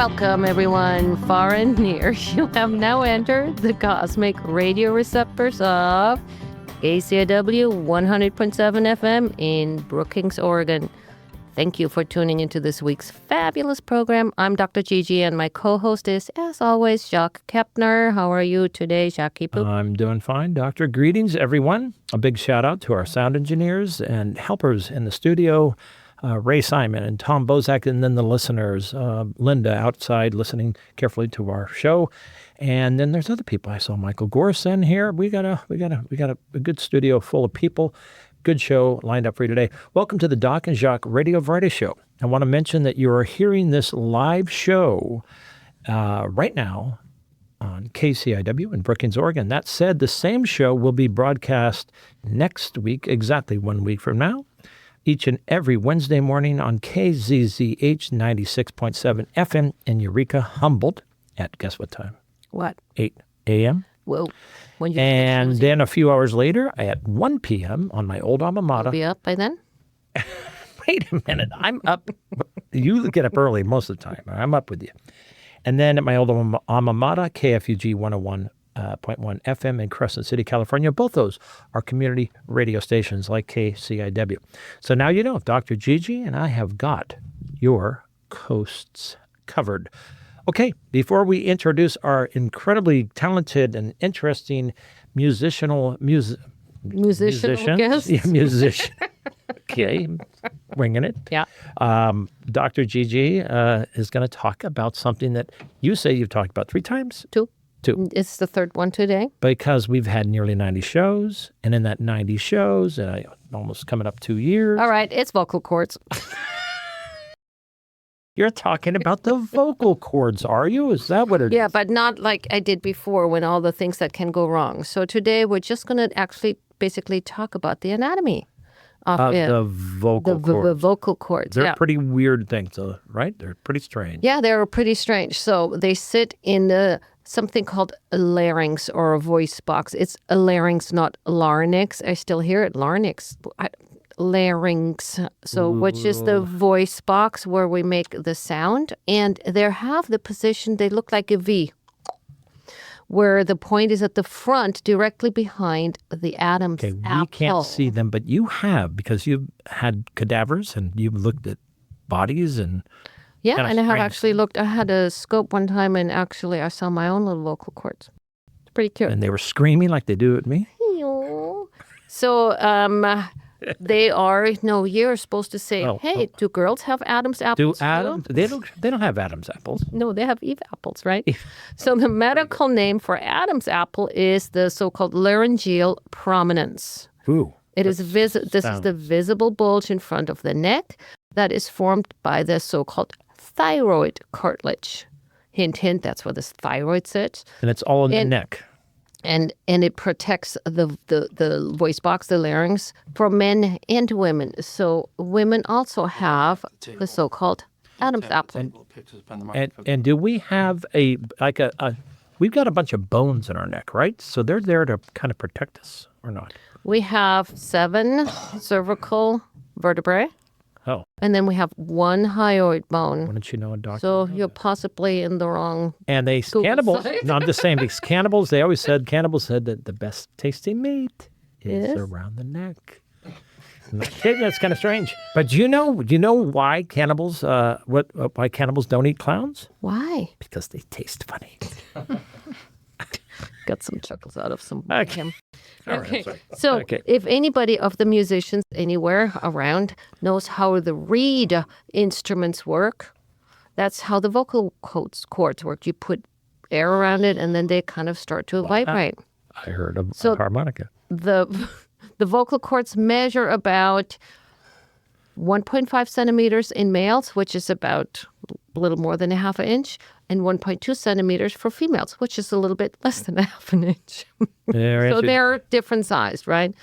Welcome, everyone, far and near. You have now entered the cosmic radio receptors of KCIW 100.7 FM in Brookings, Oregon. Thank you for tuning into this week's fabulous program. I'm Dr. Gigi, and my co-host is, as always, Jacques Kepner. How are you today, Jacques? I'm doing fine, Doctor. Greetings, everyone. A big shout-out to our sound engineers and helpers in the studio, Ray Simon and Tom Bozak, and then the listeners, Linda outside listening carefully to our show. And then there's other people. I saw Michael Gorson here. We got a good studio full of people. Good show lined up for you today. Welcome to the Doc and Jacques Radio Variety Show. I want to mention that you are hearing this live show right now on KCIW in Brookings, Oregon. That said, the same show will be broadcast next week, exactly 1 week from now, each and every Wednesday morning on KZZH 96.7 FM in Eureka, Humboldt at guess what time? What? 8 a.m. Whoa. And then a few hours later at 1 p.m. on my old alma mater. You'll be up by then? Wait a minute. I'm up. You get up early most of the time. I'm up with you. And then at my old alma mater, KFUG 101.1 FM in Crescent City, California. Both those are community radio stations like KCIW. So now you know, Dr. Gigi and I have got your coasts covered. Okay, before we introduce our incredibly talented and interesting musician. Guest? Yeah, musician. Okay, winging it. Yeah. Dr. Gigi is going to talk about something that you say you've talked about 3 times? Two. It's the third one today. Because we've had nearly 90 shows, and in that 90 shows, almost coming up 2 years. All right, it's vocal cords. You're talking about the vocal cords, are you? Is that what it is? Yeah, but not like I did before when all the things that can go wrong. So today we're just going to actually basically talk about the anatomy of the vocal cords. The vocal cords. They're pretty weird things, right? They're pretty strange. Yeah, they're pretty strange. So they sit in something called a larynx or a voice box. It's a larynx, not larynx. I still hear it, larynx. Larynx, so which is the voice box where we make the sound, and they have the position, they look like a V, where the point is at the front directly behind the Adam's apple. We can't see them, but you have, because you've had cadavers and you've looked at bodies and yeah, and I have actually looked. I had a scope one time, and actually I saw my own little vocal cords. It's pretty cute. And they were screaming like they do at me. So you're supposed to say, hey, do girls have Adam's apples? They don't have Adam's apples. No, they have Eve apples, right? So the medical name for Adam's apple is the so-called laryngeal prominence. Ooh. This is the visible bulge in front of the neck that is formed by the so-called thyroid cartilage. Hint, hint, that's where the thyroid sits. And it's all in the neck. And it protects the voice box, the larynx, for men and women. So women also have the so-called Adam's apple. And do we have we've got a bunch of bones in our neck, right? So they're there to kind of protect us or not? We have 7 cervical vertebrae. Oh. And then we have 1 hyoid bone. Why don't you know a doctor? So you're possibly in the wrong And cannibals, no, I'm just saying, these cannibals said that the best tasting meat is around the neck. That's kind of strange. But do you know why cannibals, why cannibals don't eat clowns? Why? Because they taste funny. Got some chuckles out of some him. Okay. So if anybody of the musicians anywhere around knows how the reed instruments work, that's how the vocal cords work. You put air around it, and then they kind of start to vibrate. I heard of a harmonica. The vocal cords measure about 1.5 centimeters in males, which is about a little more than a half an inch, and 1.2 centimeters for females, which is a little bit less than a half an inch. So they're different sized, right?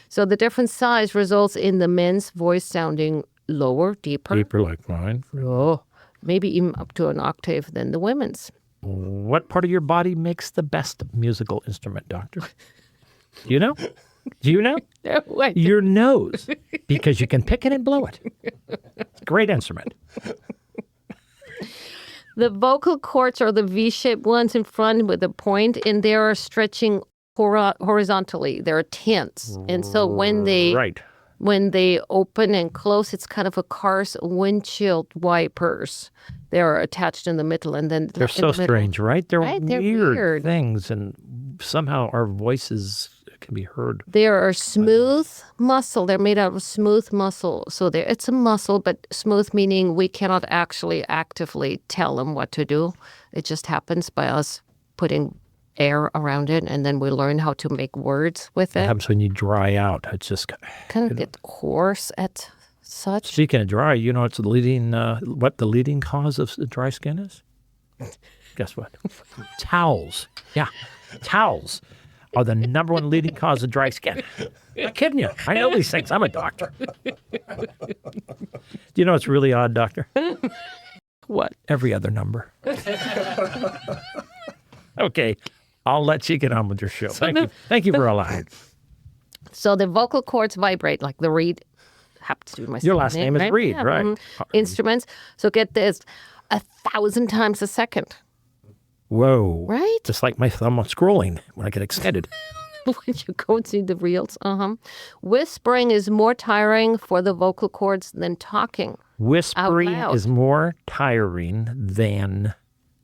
So the different size results in the men's voice sounding lower, deeper. Deeper like mine. Oh, maybe even up to an octave than the women's. What part of your body makes the best musical instrument, doctor? Do you know? Do you know? No, your nose, because you can pick it and blow it. It's a great instrument. The vocal cords are the V-shaped ones in front with a point, and they are stretching horizontally. They're tense. And so when they open and close, it's kind of a car's windshield wipers. They're attached in the middle, and then they're so strange, right? They're They're weird things, and somehow our voices can be heard. They are smooth muscle. They're made out of smooth muscle. So it's a muscle, but smooth meaning we cannot actually actively tell them what to do. It just happens by us putting air around it, and then we learn how to make words with it. What happens when you dry out? It's just kind of get hoarse at such. Speaking of dry, you know, it's the leading what the leading cause of dry skin is? Guess what? Towels. Yeah, towels are the number one leading cause of dry skin. I'm not kidding you. I know these things. I'm a doctor. Do you know what's really odd, doctor? What? Every other number. Okay, I'll let you get on with your show. Thank you for allowing. So the vocal cords vibrate like the reed. Happens to be my Your last name is Reed, yeah, right? Instruments. So get this, 1,000 times a second. Whoa. Right? Just like my thumb on scrolling when I get excited. When you go to the reels. Whispering is more tiring for the vocal cords than talking. Whispering is more tiring than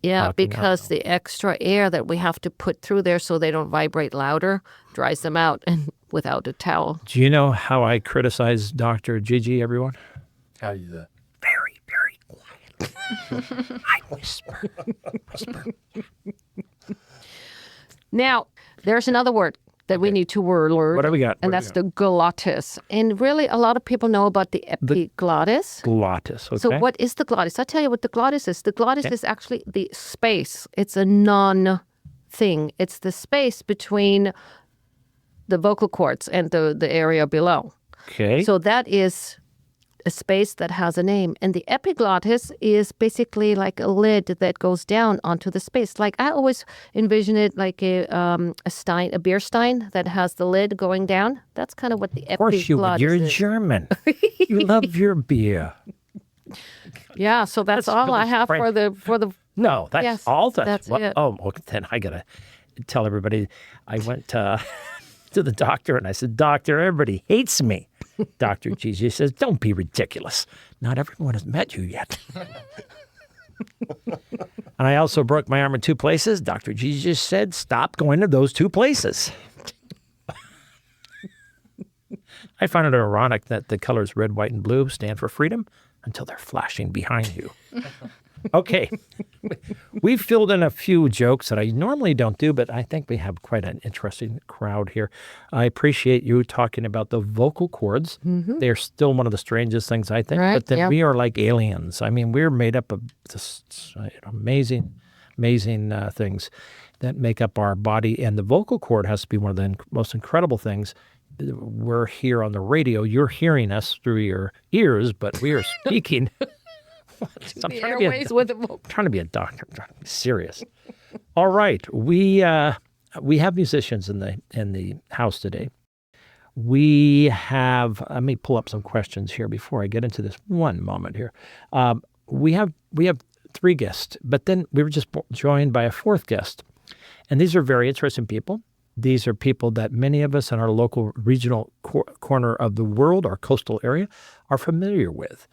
Yeah, because the extra air that we have to put through there so they don't vibrate louder dries them out and without a towel. Do you know how I criticize Dr. Gigi, everyone? How do you do that? Very, very quiet. I whisper. Now, there's another word that we need to learn. What do we got? And that's the glottis. And really, a lot of people know about the epiglottis. Glottis, okay. So what is the glottis? I'll tell you what the glottis is. The glottis is actually the space. It's a non-thing. It's the space between the vocal cords and the area below. Okay. So that is a space that has a name. And the epiglottis is basically like a lid that goes down onto the space. Like I always envision it like a beer stein that has the lid going down. That's kind of what the epiglottis Of course you're is. German. You love your beer. Yeah, so that's all really I have for the. No, that's Yes, all. that's it. Oh, well, then I got to tell everybody. I went to the doctor and I said, Doctor, everybody hates me. Dr. Gigi says, don't be ridiculous. Not everyone has met you yet. And I also broke my arm in 2 places. Dr. Gigi just said, stop going to those 2 places. I find it ironic that the colors red, white, and blue stand for freedom until they're flashing behind you. Okay. We've filled in a few jokes that I normally don't do, but I think we have quite an interesting crowd here. I appreciate you talking about the vocal cords. Mm-hmm. They're still one of the strangest things, I think. Right, but then yeah. we are like aliens. I mean, we're made up of just amazing things that make up our body. And the vocal cord has to be one of the most incredible things. We're here on the radio. You're hearing us through your ears, but we are speaking. I'm trying to be a doctor. I'm trying to be serious. All right, we have musicians in the house today. We have. Let me pull up some questions here before I get into this. One moment here. We have 3 guests, but then we were just joined by a 4th guest, and these are very interesting people. These are people that many of us in our local regional corner of the world, our coastal area, are familiar with.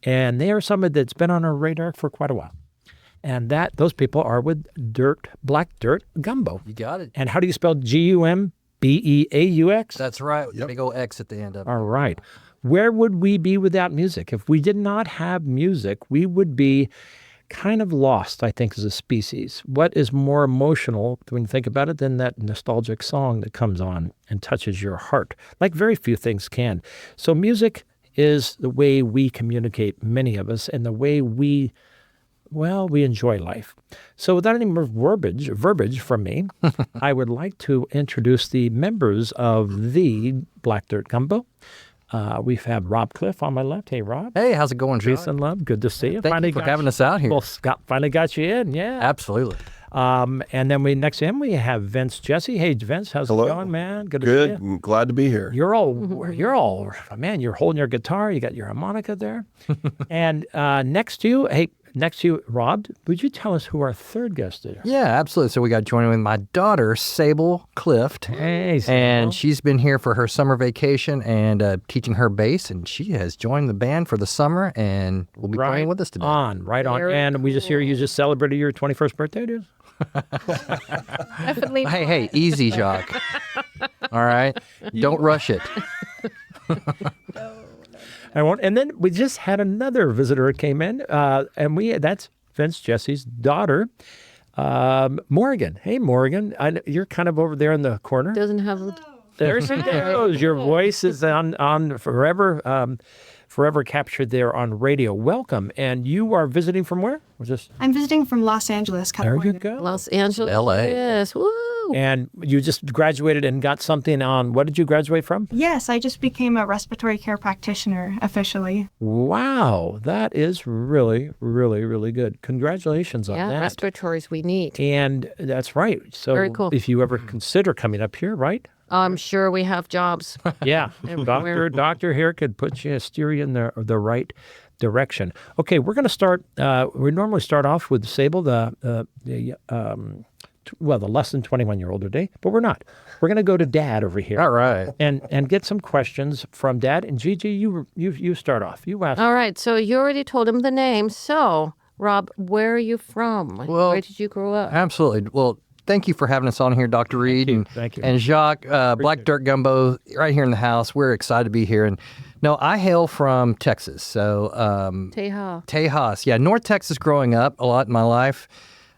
And they are somebody that's been on our radar for quite a while. And those people are with Black Dirt Gumbeaux. You got it. And how do you spell Gumbeaux? That's right. Yep. Big old X at the end of it. All right. Where would we be without music? If we did not have music, we would be kind of lost, I think, as a species. What is more emotional, when you think about it, than that nostalgic song that comes on and touches your heart, like very few things can. So music is the way we communicate, many of us, and the way we enjoy life. So without any more verbiage from me, I would like to introduce the members of the Black Dirt Gumbeaux. We have Rob Cliff on my left. Hey, Rob. Hey, how's it going, John? Peace and love. Good to see you. Thank you for having us out here. Well, Scott finally got you in. Yeah. Absolutely. And then next to him, we have Vince Jesse. Hey, Vince, how's it going, man? Good to see you. I'm glad to be here. You're all, man, you're holding your guitar. You got your harmonica there. And next to you, hey, next to you, Rob, would you tell us who our third guest is? Yeah, absolutely. So we got joining with my daughter, Sable Clift. Hey, Sable. And she's been here for her summer vacation and teaching her bass, and she has joined the band for the summer and will be playing with us today. Right on. Very And we just hear you just celebrated your 21st birthday, dude? Definitely. Hey, easy, Jacques. All right? Don't rush it. I won't. And then we just had another visitor that came in, and that's Vince Jesse's daughter, Morgan. Hey, Morgan. You're kind of over there in the corner. Doesn't have. There she goes. Your voice is on forever captured there on radio. Welcome. And you are visiting from where? I'm visiting from Los Angeles, There California. you go. Los Angeles. LA. Yes. Woo. And you just graduated and got something on, what did you graduate from? Yes, I just became a respiratory care practitioner officially. Wow. That is really, really, really good. Congratulations on Yeah, that. respiratories we need. And that's right. So Very cool. if you ever consider coming up here, right? I'm sure we have jobs. Yeah. Doctor here could steer you in the right direction. Okay, we're going to start. We normally start off with Sable, the less than 21-year-old today, but we're not. We're going to go to Dad over here. All right. And get some questions from Dad. And Gigi, you start off. You ask. All right. So you already told him the name. So, Rob, where are you from? Well, where did you grow up? Absolutely. Well, thank you for having us on here, Dr. Reed. Thank you. And Jacques, Black Dirt Gumbeaux, right here in the house. We're excited to be here. And no, I hail from Texas. So Teja. Tejas. Yeah, North Texas growing up a lot in my life.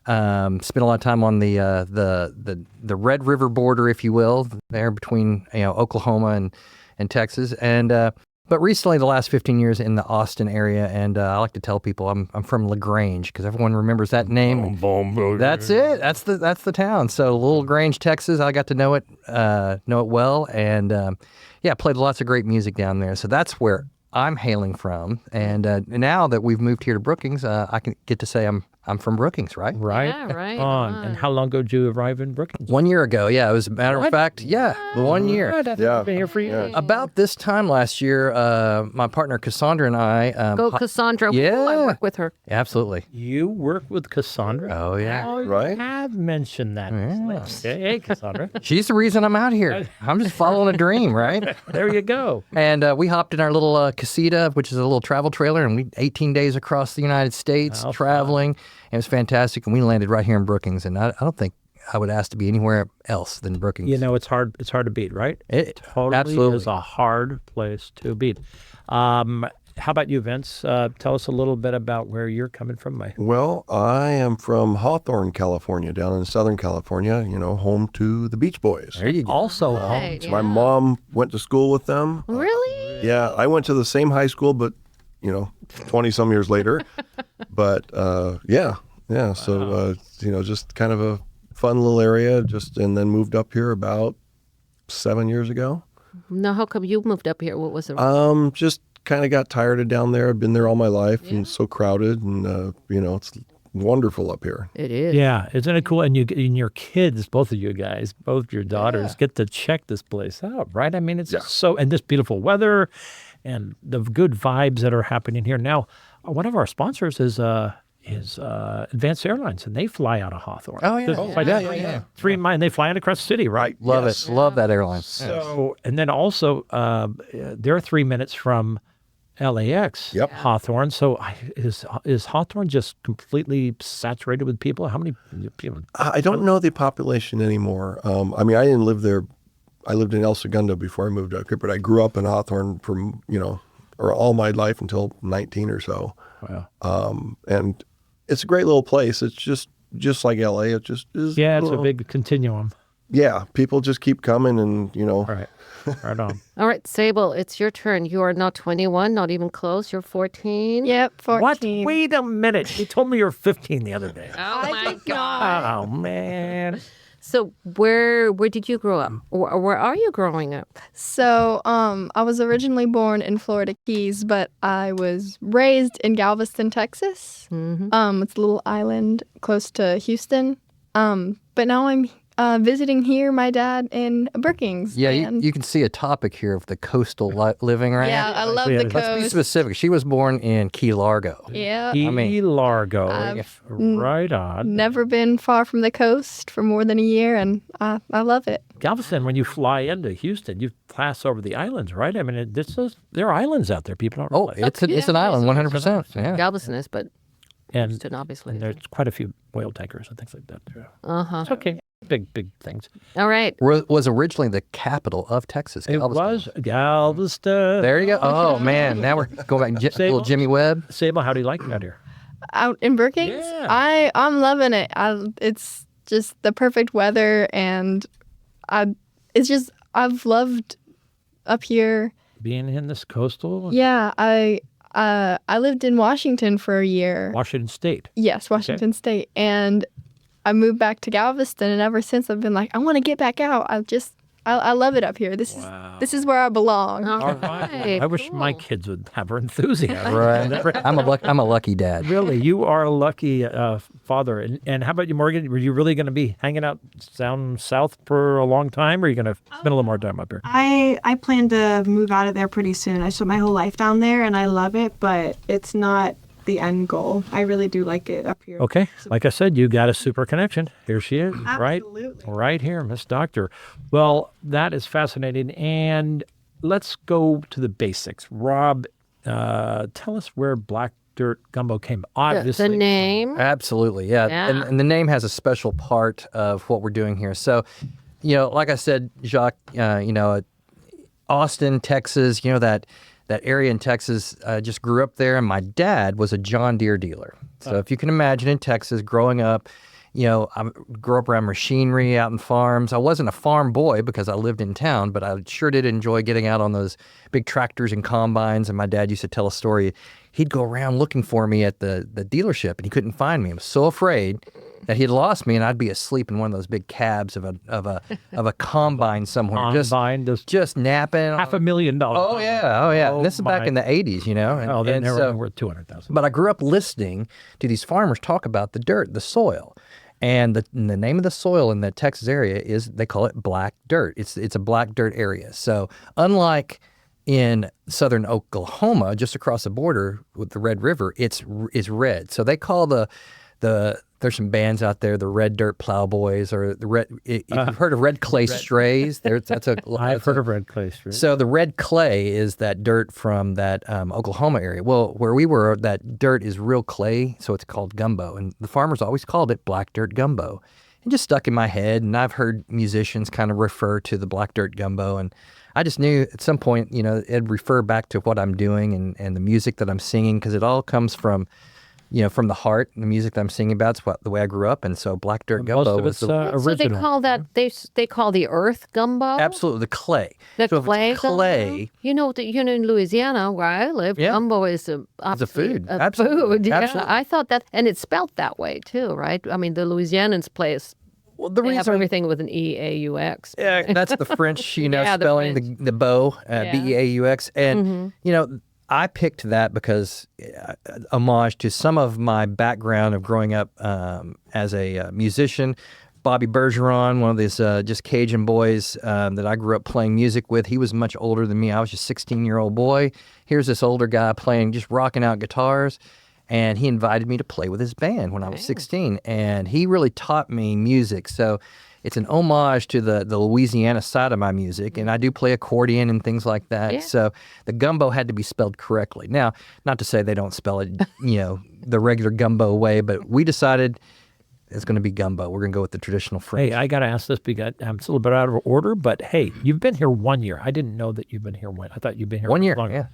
Spent a lot of time on the Red River border, if you will, there between Oklahoma and Texas. And but recently, the last 15 years in the Austin area, and I like to tell people I'm from LaGrange because everyone remembers that name. That's it. That's the town. So Little Grange, Texas. I got to know it well, and played lots of great music down there. So that's where I'm hailing from. And now that we've moved here to Brookings, I can get to say I'm from Brookings, right? Right. Yeah, right On. on. And how long ago did you arrive in Brookings? 1 year ago, yeah. It was a matter of fact, 1 year. I've been here for years. About this time last year, my partner Cassandra and I. Go Cassandra. Yeah. Ooh, I work with her. Absolutely. You work with Cassandra? Oh, yeah. Oh, Right? You have mentioned that. Yes. Hey, Cassandra. She's the reason I'm out here. I'm just following a dream, right? There you go. And we hopped in our little casita, which is a little travel trailer, and we 18 days across the United States traveling. It was fantastic, and we landed right here in Brookings. And I don't think I would ask to be anywhere else than Brookings. You know, it's hard to beat, right? It Totally absolutely is a hard place to beat. How about you, Vince? Tell us a little bit about where you're coming from. Well, I am from Hawthorne, California, down in Southern California, home to the Beach Boys. There you go. Also, Right, So my mom went to school with them. Really? Yeah, I went to the same high school, but, 20-some years later. But, so, just kind of a fun little area, and then moved up here about 7 years ago. Now, how come you moved up here? What was it? Just kind of got tired of down there. I've been there all my life, and it's so crowded, and, it's wonderful up here. It is. yeah, isn't it cool? And your kids, both of you guys, both your daughters, get to check this place out, right? I mean, it's and this beautiful weather, and the good vibes that are happening here. Now, one of our sponsors is Advanced Airlines, and they fly out of Hawthorne. Oh, yeah. Yeah. 3 miles, and they fly in across the city, right? Love it. Love that airline. So, and then also, they're 3 minutes from LAX, Yep. Hawthorne. So is Hawthorne just completely saturated with people? How many people? I don't know the population anymore. I didn't live there. I lived in El Segundo before I moved up here, but I grew up in Hawthorne or all my life until 19 or so. Wow. And it's a great little place. It's just like LA. It just is. Yeah, it's a big continuum. Yeah, people just keep coming, and All right. Right on. All right, Sable, it's your turn. You are not 21, not even close. You're 14. Yep, 14. What? Wait a minute. You told me you were 15 the other day. Oh, my God. Oh, man. So where did you grow up? Or where are you growing up? So, I was originally born in Florida Keys, but I was raised in Galveston, Texas. Mm-hmm. It's a little island close to Houston. But now visiting here, my dad in Brookings. Yeah, and you can see a topic here of the coastal living, right? yeah, I love Yeah, the let's Let's be coast. specific. She was born in Key Largo. Yeah, Key Largo. I've Right on. never been far from the coast for more than a year, and I love it. Galveston, when you fly into Houston, you pass over the islands, right? I mean, there are islands out there. People don't Oh, realize. it's an island, 100%. Yeah. Galveston is, but and, Houston obviously. and there's quite a few oil tankers and things like that, too. Uh-huh. It's okay. Big things. All right. Was originally the capital of Texas. It Galveston. was Galveston. There you go. Oh, man. Now we're going back. Sable? Little Jimmy Webb. Sable, how do you like it out here? Out in Brookings, Yeah. I'm loving it. It's just the perfect weather, and I've loved up here. Being in this coastal Yeah, I lived in Washington for a year. Washington State. Yes, Washington State, and I moved back to Galveston, and ever since I've been like, I want to get back out. I love it up here. This is where I belong. All All right. right. I wish my kids would have her enthusiasm. Right. I'm a lucky dad. Really, you are a lucky father. And how about you, Morgan? Were you really going to be hanging out down south for a long time, or are you going to spend a little more time up here? I plan to move out of there pretty soon. I spent my whole life down there, and I love it, but it's not the end goal. I really do like it up here. Okay. Like I said, you got a super connection. Here she is, Absolutely. right here, Miss Doctor. Well, that is fascinating. And let's go to the basics. Rob, tell us where Black Dirt Gumbeaux came. Obviously, The name. Absolutely, yeah. Yeah. And the name has a special part of what we're doing here. So, like I said, Jacques, Austin, Texas, that area in Texas, just grew up there, and my dad was a John Deere dealer. So if you can imagine in Texas growing up, I grew up around machinery out in farms. I wasn't a farm boy because I lived in town, but I sure did enjoy getting out on those big tractors and combines. And my dad used to tell a story. He'd go around looking for me at the dealership, and he couldn't find me. I was so afraid that he'd lost me, and I'd be asleep in one of those big cabs of a combine somewhere, Combine, just napping. $500,000. Oh yeah. Oh, And this is back my. in the 80s, And, Oh, then and they were so- worth $200,000. but I grew up listening to these farmers talk about the dirt, the soil. And the name of the soil in the Texas area is, they call it black dirt. It's a black dirt area. So unlike in southern Oklahoma, just across the border with the Red River, it's red. So they call there's some bands out there, the Red Dirt Plowboys, or the Red. If you've heard of Red Clay Strays, I've heard of Red Clay Street. So the red clay is that dirt from that Oklahoma area. Well, where we were, that dirt is real clay, so it's called gumbo. And the farmers always called it Black Dirt Gumbeaux. It just stuck in my head, and I've heard musicians kind of refer to the Black Dirt Gumbeaux. And I just knew at some point, it'd refer back to what I'm doing and the music that I'm singing, because it all comes from from the heart. The music that I'm singing about is the way I grew up, and so Black Dirt Most Gumbeaux of was it's the So they original. call that they call the earth gumbo. absolutely the clay. The so if clay. it's clay. Gumbo? In Louisiana where I live, Yeah. gumbo is It's a food. A Absolutely. food. Yeah, Absolutely. I thought that, and it's spelt that way too, right? I mean, the Louisianans place. Well, the They have reason everything with an EAUX. Yeah, that's the French, Yeah, the spelling, French. the bow, Yeah. Beaux. And, I picked that because homage to some of my background of growing up as a musician. Bobby Bergeron, one of these just Cajun boys that I grew up playing music with. He was much older than me. I was just a 16-year-old boy. Here's this older guy playing, just rocking out guitars. And he invited me to play with his band when I was 16. And he really taught me music. So it's an homage to the Louisiana side of my music. And I do play accordion and things like that. Yeah. So the gumbo had to be spelled correctly. Now, not to say they don't spell it, the regular gumbo way, but we decided it's going to be gumbo. We're going to go with the traditional French. Hey, I got to ask this because I'm still a bit out of order, but hey, you've been here 1 year. I didn't know that you've been here I thought you've been here 1 year, longer. yeah.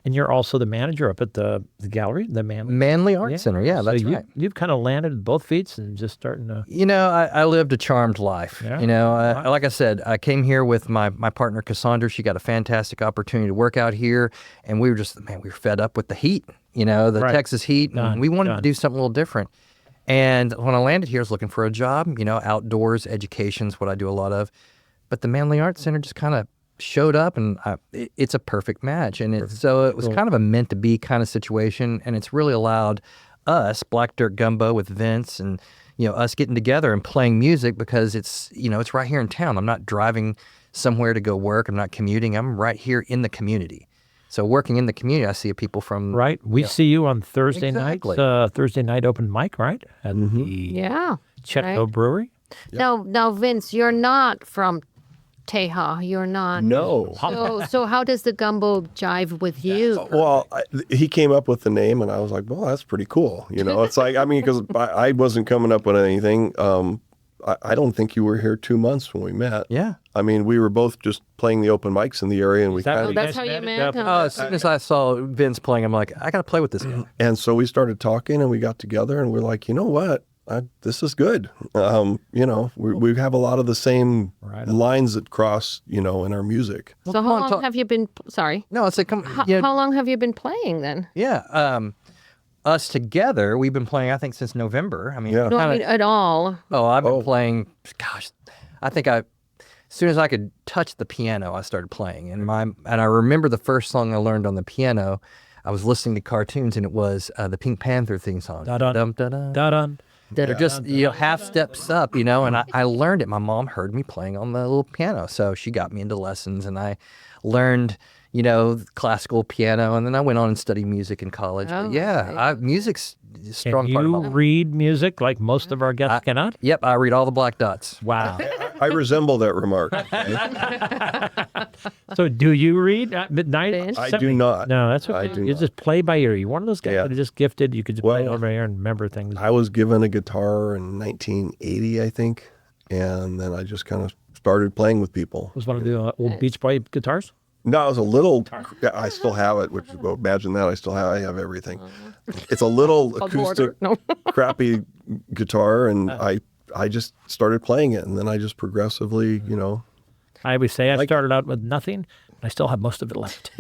And you're also the manager up at the gallery, the Manly Art Center. Yeah, that's so right. You've kind of landed with both feet and just starting to. I lived a charmed life. Yeah. Like I said, I came here with my partner Cassandra. She got a fantastic opportunity to work out here, and we were fed up with the heat, the Right. Texas heat, and Done, we wanted done. to do something a little different. And when I landed here, I was looking for a job, outdoors, education's what I do a lot of. But the Manly Art Center just kind of showed up, and it's a perfect match. And it was kind of a meant to be kind of situation, and it's really allowed us, Black Dirt Gumbeaux with Vince and us getting together and playing music because it's right here in town. I'm not driving somewhere to go work. I'm not commuting. I'm right here in the community. So working in the community, I see people from Right. We see you on Thursday Exactly. nights, Thursday night open mic, right? At the Yeah. Chetco right. Brewery. Now, Vince, you're not from Teja. You're not. No. So how does the gumbo jive with you? Well, he came up with the name, and I was like, well, that's pretty cool. It's like, I mean, because I wasn't coming up with anything. I don't think you were here 2 months when we met. Yeah. I mean, we were both just playing the open mics in the area, and we that kind what of, That's guys how you met? met? Huh? As soon as I saw Vince playing, I'm like, I got to play with this guy. and so we started talking, and we got together, and we're like, you know what? This is good. We have a lot of the same lines that cross, in our music. So how long have you been? Sorry. No, it's like, How long have you been playing then? yeah. Us together, we've been playing, I think, since November. I mean, Yeah. No, I mean at all. I've been playing, gosh, I think as soon as I could touch the piano, I started playing. And I remember the first song I learned on the piano, I was listening to cartoons, and it was the Pink Panther theme song. Da-dun. Dum-da-dun. Da-dun. They're just, half steps up, and I learned it. My mom heard me playing on the little piano, so she got me into lessons, and I learned, classical piano, and then I went on and studied music in college. Oh, But yeah, music's a strong Can part of you my life. read music like most of our guests cannot? Yep, I read all the black dots. Wow. I resemble that remark. So do you read at midnight? I do not. No, that's okay. I do You not. just play by ear. You're one of those guys Yeah. that are just gifted. You could just play Well, over here and remember things. I was given a guitar in 1980, I think, and then I just kind of started playing with people. Was one of the old Beach Boy guitars? No, I was a little. I still have it. Which, well, imagine that. I have everything. It's a little Called acoustic, Border. No. crappy guitar, and I just started playing it, and then I just progressively, I always say I started out with nothing, and I still have most of it left.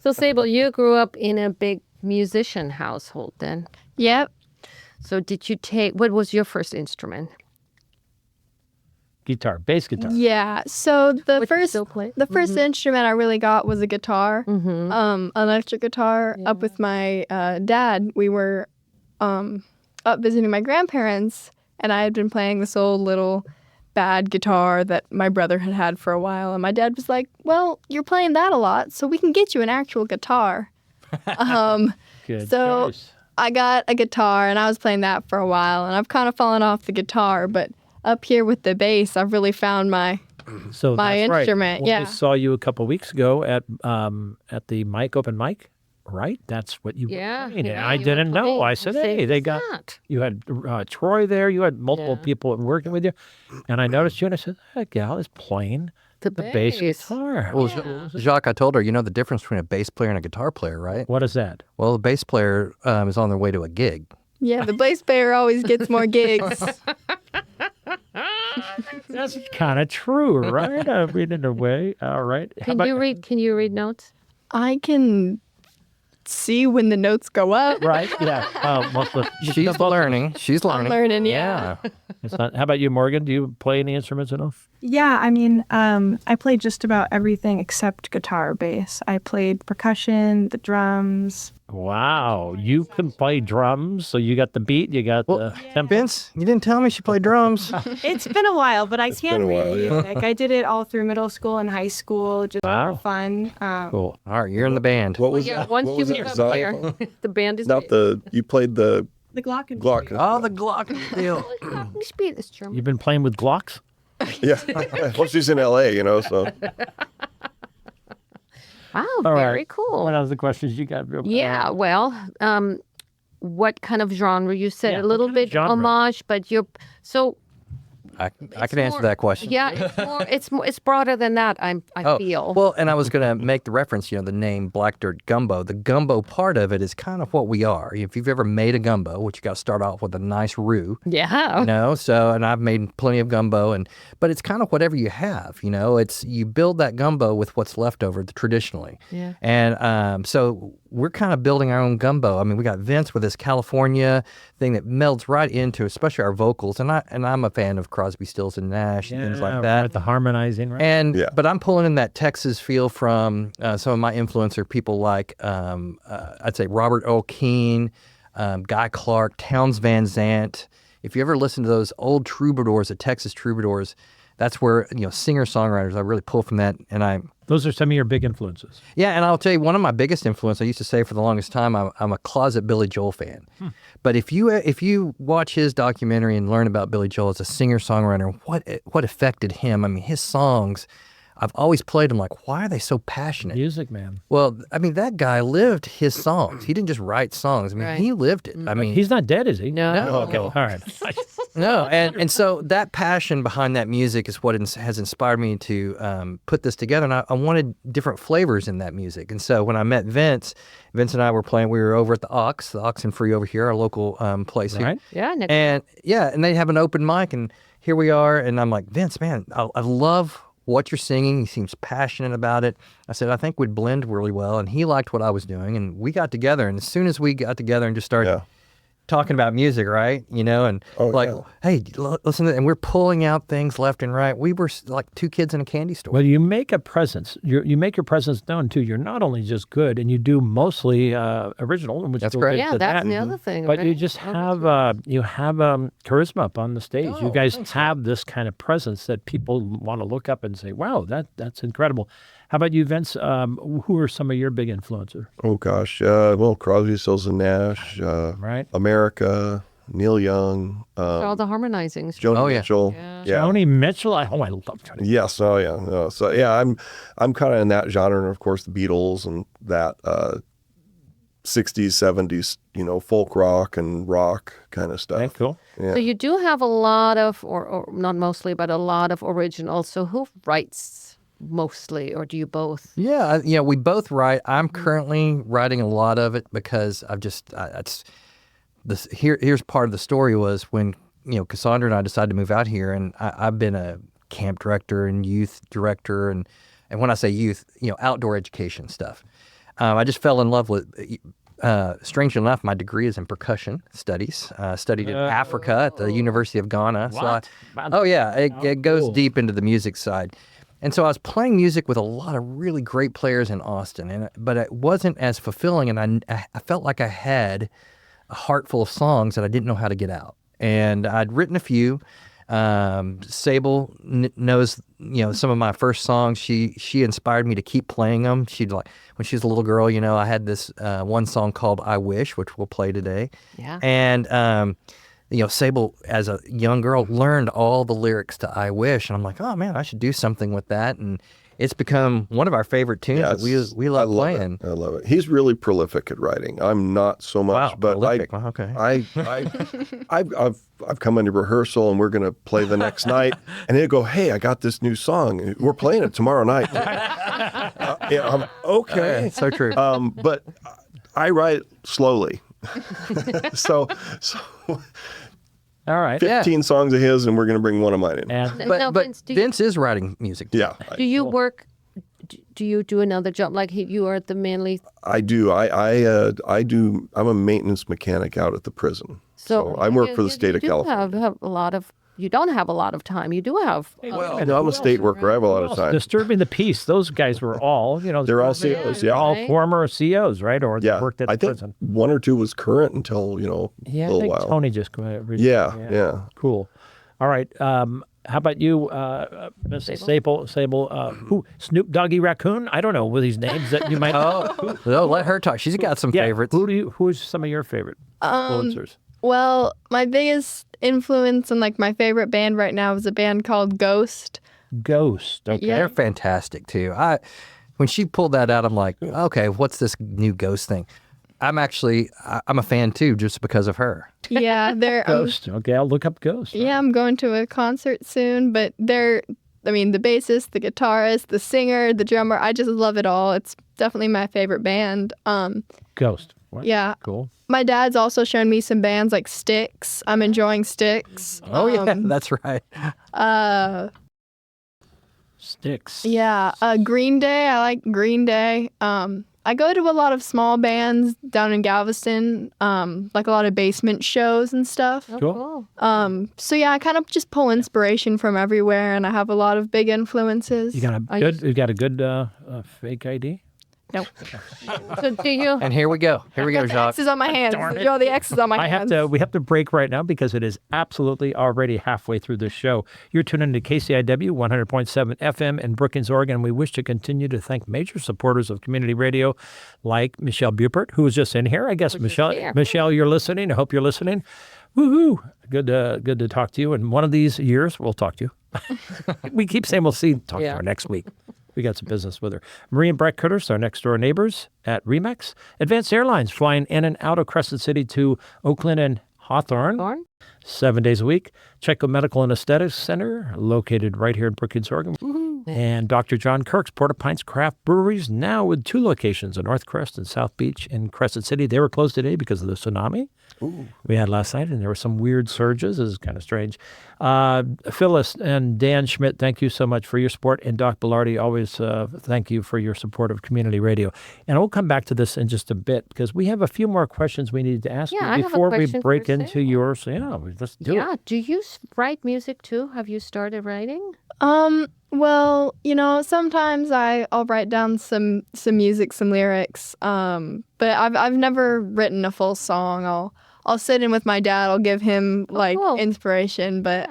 So Sable, you grew up in a big musician household then. Yep. So did you take? What was your first instrument? Guitar, bass guitar. Yeah. So the Which you first still play? instrument I really got was a guitar, electric guitar. Up with my dad, we were up visiting my grandparents, and I had been playing this old little bad guitar that my brother had had for a while. And my dad was like, "Well, you're playing that a lot, so we can get you an actual guitar." Good So choice. I got a guitar, and I was playing that for a while, and I've kind of fallen off the guitar, but up here with the bass, I've really found my So my that's right. instrument, When yeah. I saw you a couple weeks ago at the open mic, right? That's what you Yeah. were playing. yeah, I you were didn't know. playing. I said, say, hey, they "Who's got, that?" you had Troy there. You had multiple Yeah. people working with you. And I noticed you, and I said, that gal is playing The bass bass. guitar. Well, Jacques, I told her, the difference between a bass player and a guitar player, right? What is that? Well, the bass player is on their way to a gig. Yeah, the bass player always gets more gigs. That's kind of true, right? I read it away. All right. How Can you read notes? I can see when the notes go up. Right? Yeah. She's learning. She's I'm learning. learning, yeah. It's not, how about you, Morgan? Do you play any instruments at all? Yeah, I mean, I played just about everything except guitar, bass. I played percussion, the drums. Wow. You can play drums, so you got the beat, you got the tempo. Vince, you didn't tell me she played drums. It's been a while, but I can been a while, read yeah. music. I did it all through middle school and high school, just Wow. for fun. Cool. All right, you're in the band. What was Yeah, that? once What you was that? become a player, Xylophone? the band is Not you played the The glockenspiel. Glock. Oh, the glockenspiel. Speed is German. You've been playing with Glocks? Yeah. Well, she's in LA, so. Wow, All very right. cool. What other questions you got? Yeah, well, what kind of genre? You said Yeah, a what little kind of bit genre? homage, but you're so. I it's can answer more- that question. Yeah, it's more. It's broader than that. I feel. Well, and I was going to make the reference, the name Black Dirt Gumbeaux. The gumbo part of it is kind of what we are. If you've ever made a gumbo, which you got to start off with a nice roux, yeah. so, and I've made plenty of gumbo, but it's kind of whatever you have, it's, you build that gumbo with what's left over traditionally. Yeah. And so we're kind of building our own gumbo. I mean, we got Vince with this California thing that melds right into, especially our vocals. And I'm a fan of Crosby, Stills, and Nash and things like that. Right, the harmonizing, right? And Yeah. but I'm pulling in that Texas feel from some of my influencer people like I'd say Robert Earl Keen, Guy Clark, Townes Van Zandt, if you ever listen to those old troubadours, the Texas troubadours, that's where, singer-songwriters, I really pull from that. And Those are some of your big influences. yeah, and I'll tell you, one of my biggest influences, I used to say for the longest time, I'm a closet Billy Joel fan. But if you watch his documentary and learn about Billy Joel as a singer-songwriter, what affected him, I mean, his songs, I've always played them like, why are they so passionate? Music man. Well, I mean, that guy lived his songs. He didn't just write songs. I mean, Right. he lived it. I mean, He's not dead, is he? No. Okay, all right. no, and so that passion behind that music is what has inspired me to put this together. And I wanted different flavors in that music. And so when I met Vince and I were playing. We were over at the Ox and Free over here, our local place here. Right. Yeah. And they have an open mic, and here we are. And I'm like, Vince, man, I love what you're singing. He seems passionate about it. I said, I think we'd blend really well. And he liked what I was doing. And we got together. And as soon as we got together and just started talking about music, right? Hey, listen to it. And we're pulling out things left and right. We were like two kids in a candy store. Well, you make a presence. You make your presence known, too. You're not only just good, and you do mostly original. Which That's we'll great. get Yeah, to that's that. the other thing. But right? you just have charisma up on the stage. You guys have this kind of presence that people want to look up and say, "Wow, that's incredible." How about you, Vince? Who are some of your big influencers? Oh gosh, well, Crosby, Stills and Nash, Right. America, Neil Young, all the harmonizings. Joni yeah. Mitchell. Yeah. Joni Mitchell. I love Joni. Yes. Oh yeah. So yeah, I'm kind of in that genre, and of course the Beatles and that 60s, 70s, folk rock and rock kind of stuff. Okay, cool. Yeah. So you do have a lot of, or not mostly, but a lot of originals. So who writes mostly, or do you both? Yeah, we both write. I'm currently writing a lot of it because here's part of the story was when, Cassandra and I decided to move out here, and I've been a camp director and youth director, and when I say youth, outdoor education stuff. I just fell in love with, strangely enough, my degree is in percussion studies. Studied in Africa at the University of Ghana. What? It goes Cool. deep into the music side. And so I was playing music with a lot of really great players in Austin, but it wasn't as fulfilling, and I felt like I had a heart full of songs that I didn't know how to get out. And I'd written a few. Sable knows, some of my first songs. She inspired me to keep playing them. She'd like, when she was a little girl, I had this one song called I Wish, which we'll play today. Yeah. And, Sable, as a young girl, learned all the lyrics to I Wish. And I'm like, oh, man, I should do something with that. And it's become one of our favorite tunes that we love playing. I love it. He's really prolific at writing. I'm not so much, Wow, but prolific. Okay. I've come into rehearsal and we're going to play the next night, and he'll go, "Hey, I got this new song. We're playing it tomorrow night." I'm okay. So true. But I write slowly, so All right. 15 songs of his, and we're going to bring one of mine in. And Now, But Vince, Vince is writing music. Yeah, do you work? Do you do another job like you are at the mainly? I do. I do. I'm a maintenance mechanic out at the prison. So I work for the state of California. Have a lot of. You don't have a lot of time. You do have. Well, no, I'm a state worker. I have a lot of time. Disturbing the Peace. Those guys were all, They're all COs, yeah. all Right. former COs, right? Or they Yeah, worked at I the think prison. one or two was current until a Yeah, I little think while. Tony just Yeah. Cool. All right. How about you, Mrs. Sable? Who? Snoop Doggy Raccoon? I don't know with these names that you might. Let her talk. She's got some yeah. favorites. Who's some of your favorite influencers? Well, my biggest influence and like my favorite band right now is a band called Ghost. Ghost. Okay. Yeah. They're fantastic too. When she pulled that out, I'm like, okay, what's this new Ghost thing? I'm a fan too, just because of her. Yeah, they're Ghost. Okay, I'll look up Ghost. yeah, I'm going to a concert soon, but the bassist, the guitarist, the singer, the drummer, I just love it all. It's definitely my favorite band. Ghost. What? Yeah. Cool. My dad's also shown me some bands like Styx. I'm enjoying Styx. Oh yeah, that's right. Sticks. Yeah, Green Day. I like Green Day. I go to a lot of small bands down in Galveston, like a lot of basement shows and stuff. Oh, Cool. cool. So yeah, I kind of just pull inspiration from everywhere, and I have a lot of big influences. You got a good fake ID? No. So do you? And here we go. Here we go, The Jacques. X's on my hands. Draw the X's on my hands. We have to break right now because it is absolutely already halfway through this show. You're tuned into KCIW 100.7 FM in Brookings, Oregon. We wish to continue to thank major supporters of community radio like Michelle Bupert, who was just in here. I guess, Michelle, you're listening. I hope you're listening. Woohoo! Good to talk to you. And one of these years, we'll talk to you. We keep saying we'll talk to her next week. We got some business with her. Marie and Brett Curtis, our next door neighbors at Remax. Advanced Airlines flying in and out of Crescent City to Oakland and Hawthorne. 7 days a week. Checo Medical and Aesthetics Center, located right here in Brookings, Oregon. And Dr. John Kirk's Port-au-Prince Craft Breweries, now with 2 locations in North Crest and South Beach in Crescent City. They were closed today because of the tsunami we had last night, and there were some weird surges. It was kind of strange. Phyllis and Dan Schmidt, thank you so much for your support. And Doc Bellardi, always thank you for your support of community radio. And we'll come back to this in just a bit because we have a few more questions we need to ask you before we break into yours. Yeah, let's do it. Yeah. Do you write music too? Have you started writing? Well, sometimes I'll write down some music, some lyrics. But I've never written a full song. I'll sit in with my dad. I'll give him inspiration. But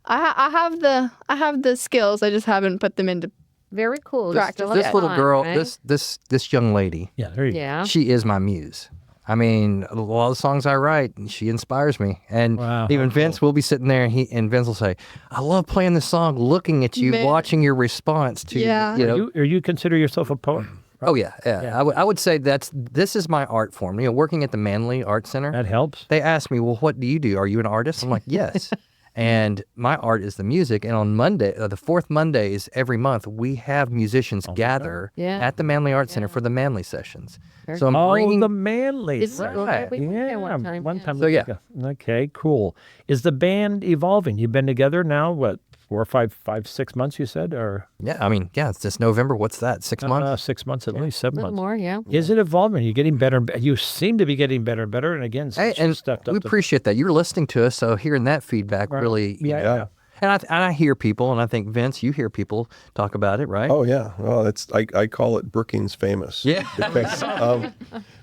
I have the skills. I just haven't put them into Very cool. practice. This little girl, right? this young lady, Yeah, there you go. Yeah. she is my muse. I mean, a lot of the songs I write, she inspires me. And Wow. even Vince will be sitting there, and Vince will say, "I love playing this song, looking at you, Man. watching your response to, Yeah. Or you consider yourself a poet? Oh yeah. I would say this is my art form. Working at the Manly Art Center, That helps. they ask me, "Well, what do you do? Are you an artist?" I'm like, "Yes." And my art is the music. And on Monday, the fourth Mondays every month, we have musicians gather at the Manly Art Center for the Manly sessions. So I'm bringing the Manly. Isn't it? Right. We went there one time. One time. So, yeah. Okay, cool. Is the band evolving? You've been together now, what, 4 or 5, 6 months, you said? Or it's this November. What's that? 6 months? 6 months at least, 7 A little months. more, yeah. Is it evolving? Are you getting better? You seem to be getting better and better. And again, Hey, some and stuff. we appreciate that. You're listening to us, so hearing that feedback really, Yeah. And I hear people, and I think, Vince, you hear people talk about it, right? Oh yeah, well, I call it Brookings famous. Yeah.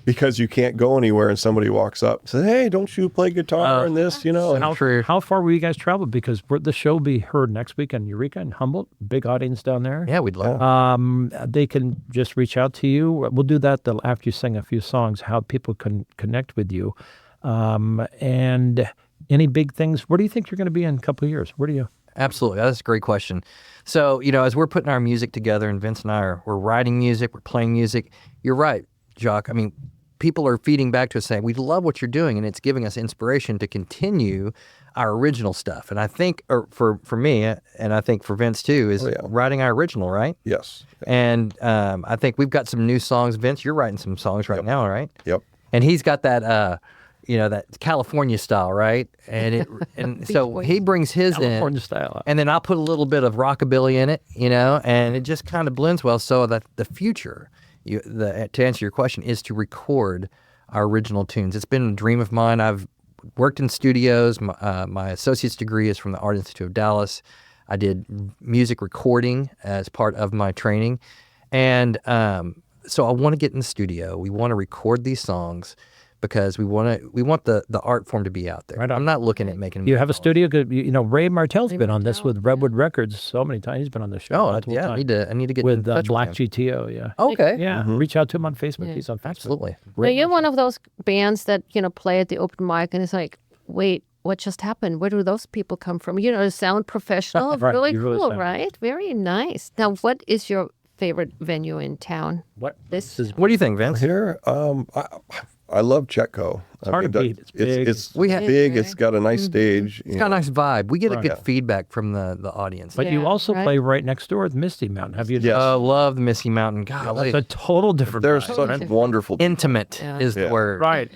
Because you can't go anywhere and somebody walks up and says, "Hey, don't you play guitar and this?" How far will you guys travel? Because the show will be heard next week in Eureka and Humboldt. Big audience down there. Yeah, we'd love. They can just reach out to you. We'll do that after you sing a few songs, how people can connect with you. And any big things? Where do you think you're going to be in a couple of years? Where do you? Absolutely. That's a great question. So, as we're putting our music together, and Vince and I we're writing music, we're playing music. You're right, Jacques. I mean, people are feeding back to us saying, "We love what you're doing," and it's giving us inspiration to continue our original stuff. And I think, for me, and I think for Vince too, is writing our original, right? Yes. And I think we've got some new songs. Vince, you're writing some songs right now, right? Yep. And he's got that, that California style, right? And so he brings his California in, style. and then I'll put a little bit of rockabilly in it, and it just kind of blends well. So that the future, to answer your question, is to record our original tunes. It's been a dream of mine. I've worked in studios. My associate's degree is from the Art Institute of Dallas. I did music recording as part of my training, and so I want to get in the studio. We want to record these songs, because we want the art form to be out there. Right on. I'm not looking at making. You have a studio. Ray Martell's been on this with Redwood Records so many times. He's been on the show. Oh yeah, I need to get with in touch Black with him. GTO. Yeah. Okay. Yeah. Reach out to him on Facebook. He's on Facebook. Absolutely. So you're one of those bands that, play at the open mic and it's like, wait, what just happened? Where do those people come from? Sound professional. Right, Really you really cool, sound- right? Very nice. Now, what is your favorite venue in town? What? This is What do you think, Vince? Here, I love Chetco. It's hard to beat. It's big. It's big. It's got a nice stage. It's got a nice vibe. We get a good feedback from the audience. But you also play right next door with Misty Mountain. Have you? Yes. Love the Misty Mountain. God, That's a total different. There's vibe. such wonderful. intimate is the word. Right.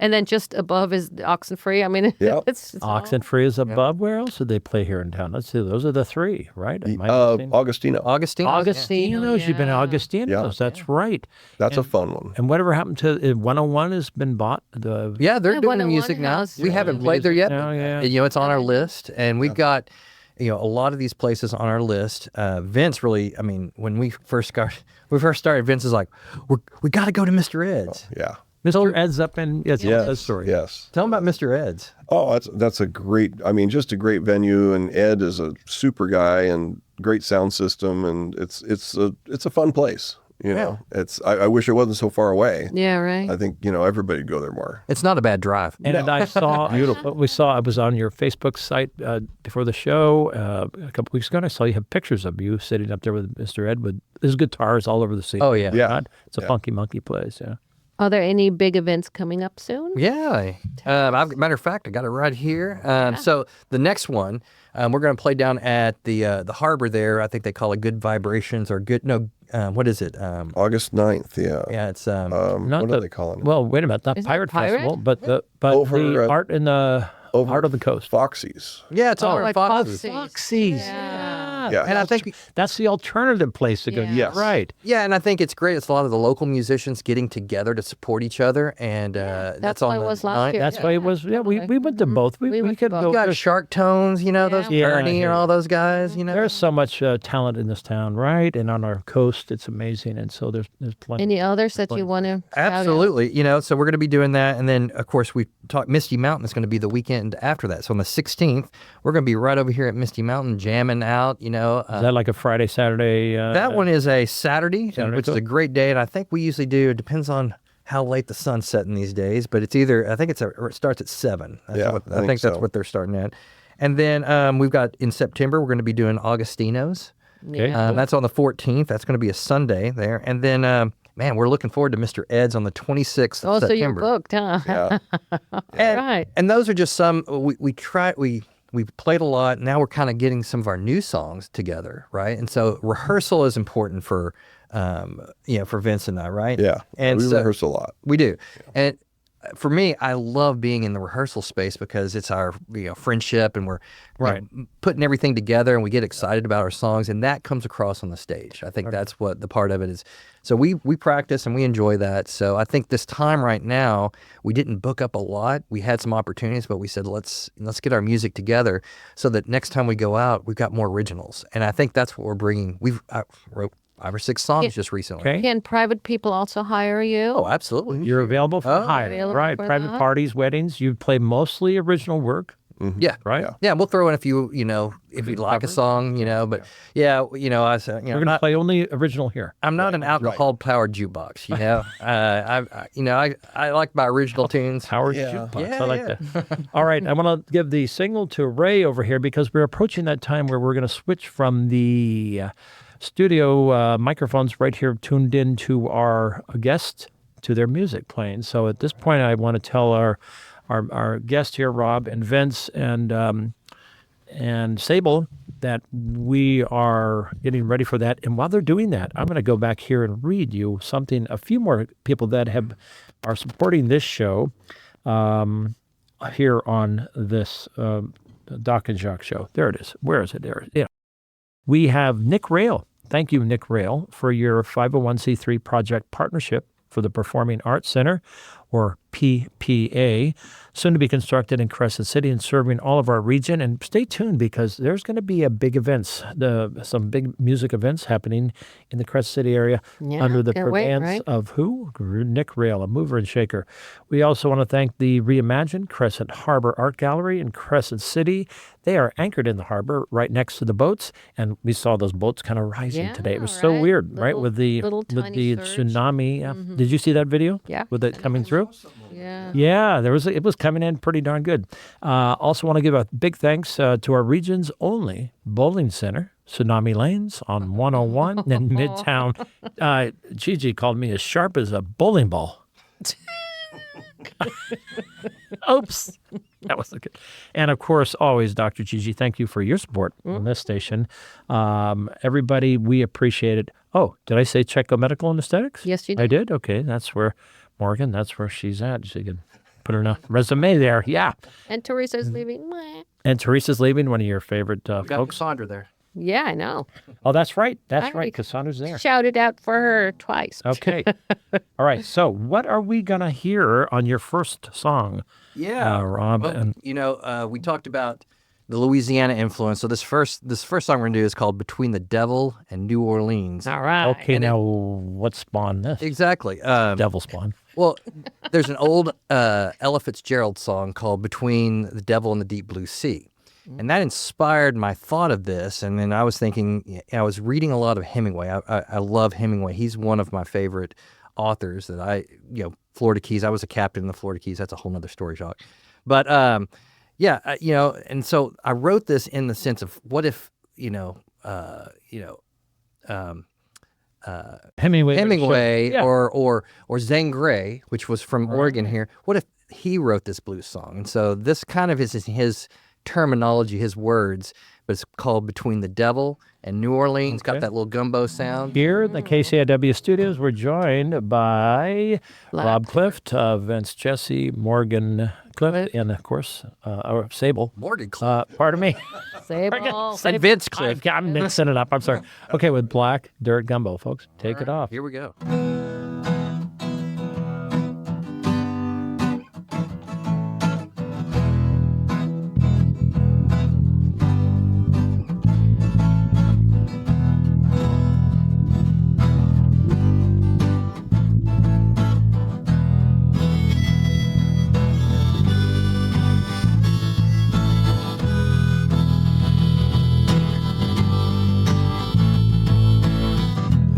and then just above is Oxenfree. I mean, Yep. it's Oxenfree is above. Where else do they play here in town? Let's see. Those are the three, right? Am I mistaken? Augustino. Augustino's. You've been at Augustino's. That's right. That's a fun one. And whatever happened to 101 has been bought. Yeah, they're doing 101 music now. has We haven't played there yet. Oh, but, yeah. it's on our list, and we've got. a lot of these places on our list. Vince really, I mean, when we first started, Vince is like, we got to go to Mr. Ed's. Yeah. Mr. Ed's up in Yes. that story. Yes. Tell him about Mr. Ed's. Oh, that's a great. I mean, just a great venue, and Ed is a super guy and great sound system, and it's a fun place. You know, I wish it wasn't so far away. Yeah, right. I think everybody'd go there more. It's not a bad drive. And I saw, I was on your Facebook site before the show a couple weeks ago, and I saw you have pictures of you sitting up there with Mr. Ed with his guitars all over the scene. Oh, yeah. Yeah. It's a funky monkey place, yeah. Are there any big events coming up soon? Yeah. Matter of fact, I got it right here. So the next one, we're going to play down at the harbor there. I think they call it Good Vibrations or Good. No, what is it? August 9th, yeah. Yeah, it's Not what are they calling it? Well, wait a minute, not Is it Pirate Pirate? Festival, but the Over, art in the Heart of the Coast. Foxy's. yeah, it's all like Fox's. Foxy's. Yeah. And I think That's the alternative place to go. Yeah. Yes. Right. Yeah, and I think it's great. It's a lot of the local musicians getting together to support each other, and that's why on it the was last 9th. year. That's why it was. Yeah, we went to both. We went to could both. go. You got there's- Shark Tones, those Yeah. Ernie and all those guys, There's so much talent in this town, right? And on our coast, it's amazing. And so there's plenty. Any others that you want to Absolutely. So we're going to be doing that. And then, of course, we talked Misty Mountain is going to be the weekend after that. So on the 16th, we're going to be right over here at Misty Mountain jamming out, Is that like a Friday, Saturday? That one is a Saturday, which is cool. a great day. And I think we usually do, it depends on how late the sun's setting these days, but it's either, I think it starts at 7. I I think think that's so. what they're starting at. And then we've got in September, we're going to be doing Augustino's. Okay. That's on the 14th. That's going to be a Sunday there. And then, man, we're looking forward to Mr. Ed's on the 26th of Oh, so you're September. booked, huh? Yeah. And, Right. and those are just some, we played a lot. Now we're kind of getting some of our new songs together, right? And so rehearsal is important for Vince and I, right? Yeah. And we so, rehearse a lot. We do. And for me, I love being in the rehearsal space because it's our friendship, and we're putting everything together, and we get excited about our songs, and that comes across on the stage. I think that's what the part of it is. So we practice and we enjoy that. So I think this time right now, we didn't book up a lot. We had some opportunities, but we said let's get our music together so that next time we go out, we've got more originals. And I think that's what we're bringing. I wrote 5 or 6 songs just recently. Okay. Can private people also hire you? Oh, absolutely. You're available for hire, available right? for Private that? parties, weddings. You play mostly original work, Yeah. right? Yeah, we'll throw in a few, if you'd like a song, but I said, We're going to play only original here. I'm not an alcohol-powered jukebox, I like my original tunes. Howard Yeah. Jukebox. Yeah, I like that. All right. I want to give the signal to Ray over here because we're approaching that time where we're going to switch from the studio microphones right here tuned in to our guests to their music playing. So at this point, I want to tell our guest here, Rob and Vince and Sable, that we are getting ready for that. And while they're doing that, I'm going to go back here and read you something. A few more people that are supporting this show here on this Doc and Jacques show. There it is. Where is it? There. Yeah. We have Nick Rail. Thank you, Nick Rail, for your 501c3 project partnership for the Performing Arts Center, or PPA, soon to be constructed in Crescent City and serving all of our region. And stay tuned because there's going to be a big events, some big music events happening in the Crescent City area Yeah, under the can't wait, purveyance right? of who? Nick Rail, a mover and shaker. We also want to thank the reimagined Crescent Harbor Art Gallery in Crescent City. They are anchored in the harbor right next to the boats, and we saw those boats kind of rising Yeah, today. It was so right? weird, right? Little- With the little tiny surge. tsunami. Did you see that video? Yeah. With it coming through? Yeah. Yeah, it was coming in pretty darn good. Also want to give a big thanks to our region's only bowling center, Tsunami Lanes on 101 in Midtown. Gigi called me as sharp as a bowling ball. Oops. That wasn't good. And of course, always, Dr. Gigi, thank you for your support on this station. Everybody, we appreciate it. Oh, did I say Checo Medical and Aesthetics? Yes, you I did. did? Okay, that's where Morgan, that's where she's at. She can put her resume there. Yeah. And Teresa's leaving. Mwah. And Teresa's leaving, one of your favorite Got folks. Cassandra there. Yeah, I know. Oh, that's right. That's I right. Cassandra's there. Shouted out for her twice. Okay. All right. So what are we going to hear on your first song, Yeah. Rob? Well, And we talked about the Louisiana influence. So this first song we're gonna do is called "Between the Devil and New Orleans." All right. Okay, now what spawned this? Exactly. Devil spawn. Well, there's an old Ella Fitzgerald song called "Between the Devil and the Deep Blue Sea." And that inspired my thought of this. And then I was thinking, I was reading a lot of Hemingway. I love Hemingway. He's one of my favorite authors that Florida Keys. I was a captain in the Florida Keys. That's a whole nother story, Jacques. But and so I wrote this in the sense of what if, Hemingway Yeah. or Zangray, which was from Oregon here. What if he wrote this blues song? And so this kind of is his terminology, his words, but it's called "Between the Devil and New Orleans." Okay. Got that little gumbo sound. Here in the KCIW studios, we're joined by Rob Clift, Vince Jesse, Morgan Clift, and of course, Sable. Morgan Clift. Pardon me. Sable. And Vince Clift. I'm mixing it up. I'm sorry. Okay, with Black Dirt Gumbeaux, folks. Take it off. Here we go.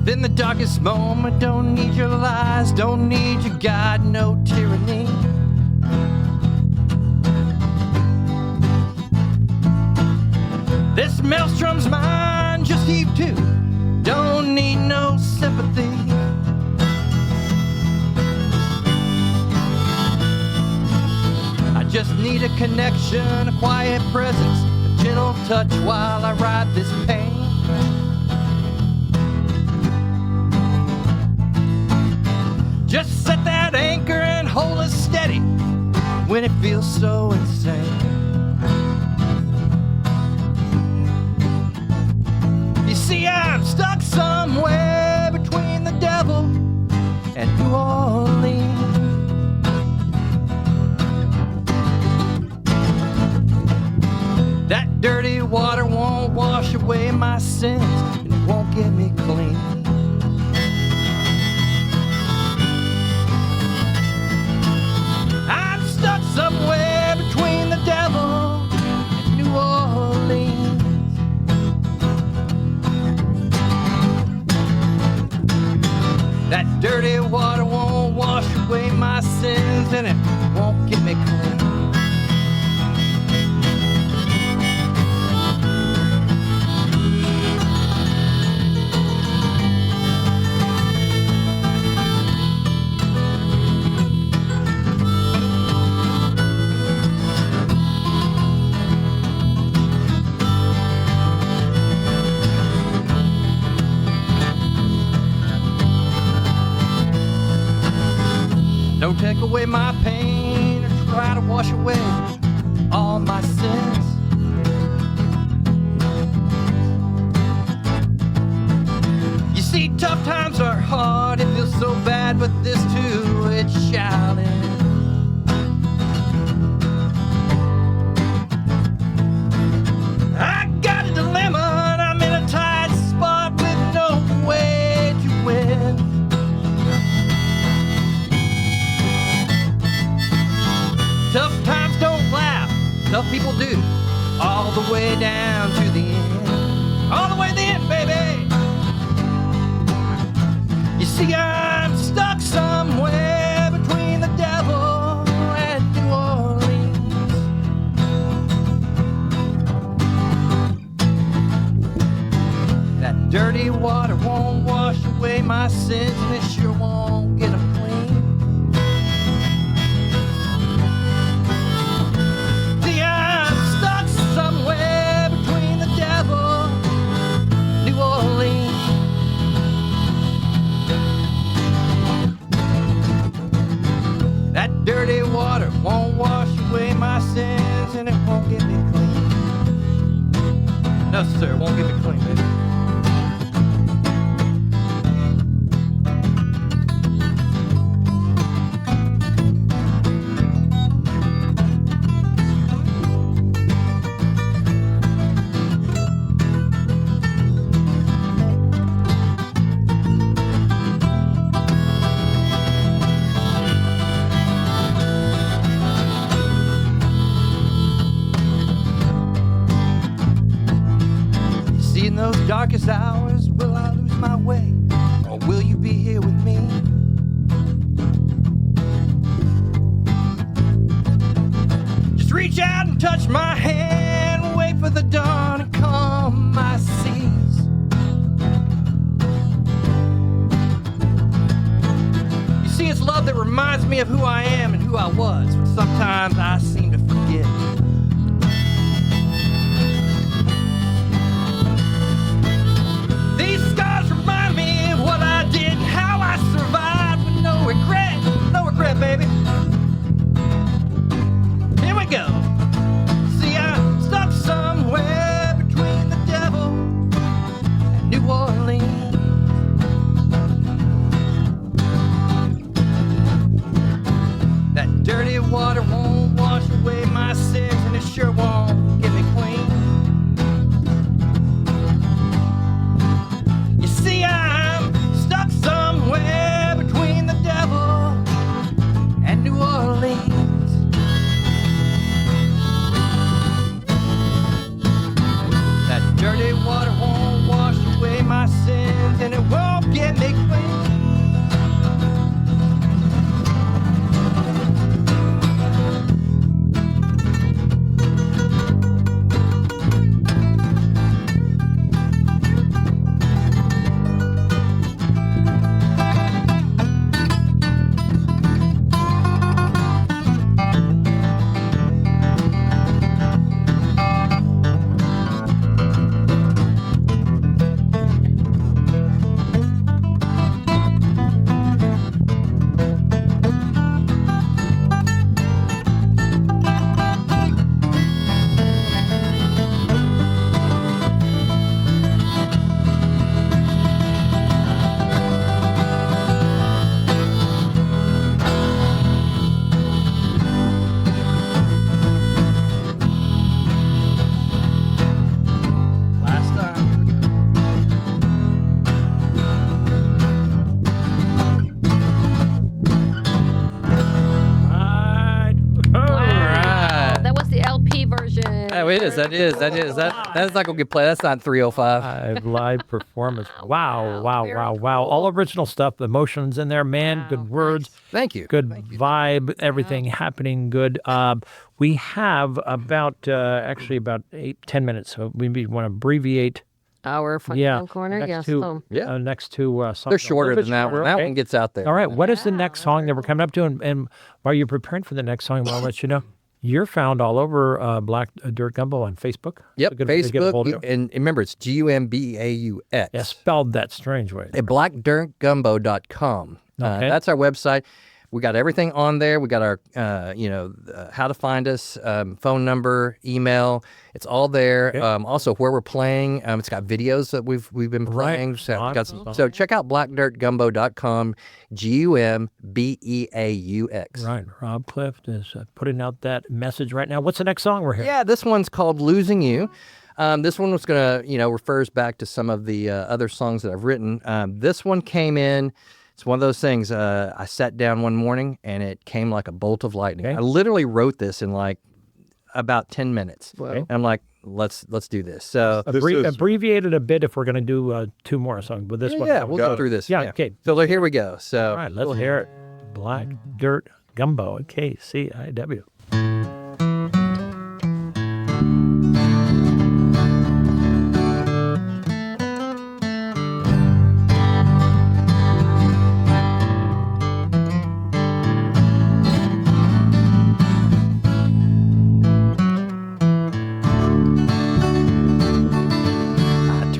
In the darkest moment, don't need your lies, don't need your God, no tyranny. This maelstrom's mine, just heave to, don't need no sympathy. I just need a connection, a quiet presence, a gentle touch while I ride this pain. Just set that anchor and hold us steady when it feels so insane. You see, I'm stuck somewhere between the devil and New Orleans. That dirty water won't wash away my sins, and it won't get me clean. Somewhere between the devil and New Orleans. That dirty water won't wash away my sins, and it won't get me clean. Don't take away my pain or try to wash away all my sins. You see, tough times are hard, it feels so bad, but this too, it shall end. I got a dilemma and I'm in a tight spot with no way to win. Tough times don't laugh, tough people do, all the way down to the end. All the way to the end, baby. You see, I'm stuck somewhere between the devil and New Orleans. That dirty water won't wash away my sins, and it sure won't get them clean. Somewhere between the devil, New Orleans. That dirty water won't wash away my sins, and it won't get me clean. No, sir, it won't get me clean, baby. darkest hours, will I lose my way, or will you be here with me? Just reach out and touch my hand, wait for the dawn to calm my seas. You see, it's love that reminds me of who I am and who I was, but sometimes I seem to forget. These scars remind me of what I did and how I survived with no regret, baby. Here we go. See, I'm stuck somewhere between the devil and New Orleans. That dirty water won't wash away my sins, and it sure won't get me clean. You see, I'm stuck somewhere between the devil and New Orleans. That dirty water won't wash away my sins, and it won't get me clean. That is. That's not gonna get played. That's not 305. Live performance. Wow. All original stuff. The emotions in there, man. Good words. Thank you. Good vibe. Everything happening good. We have about 8-10 minutes. So we want to abbreviate. Our front corner, next yes. Next to something. They're shorter than that one. Okay. That one gets out there. All right. What is the next song that we're coming up to? And while you're preparing for the next song, I'll let you know. You're found all over Black Dirt Gumbeaux on Facebook. Yep, Facebook. And remember, it's Gumbeaux. Yeah, spelled that strange way. At blackdirtgumbeaux.com. Okay. That's our website. We got everything on there. We got our, how to find us, phone number, email. It's all there. Okay. Also, where we're playing. It's got videos that we've been playing. Right. So check out blackdirtgumbeaux.com. Gumbeaux. Right. Rob Clift is putting out that message right now. What's the next song we're hearing? Yeah, this one's called "Losing You." This one was gonna, refers back to some of the other songs that I've written. This one came in. It's one of those things. I sat down one morning and it came like a bolt of lightning. Okay. I literally wrote this in like about 10 minutes. Okay. And I'm like, let's do this. So Abbreviated a bit if we're going to do 2 more songs, but this one. yeah, we'll go through this. Yeah, okay. So here we go. So All right, let's hear it. Black Dirt Gumbeaux at KCIW.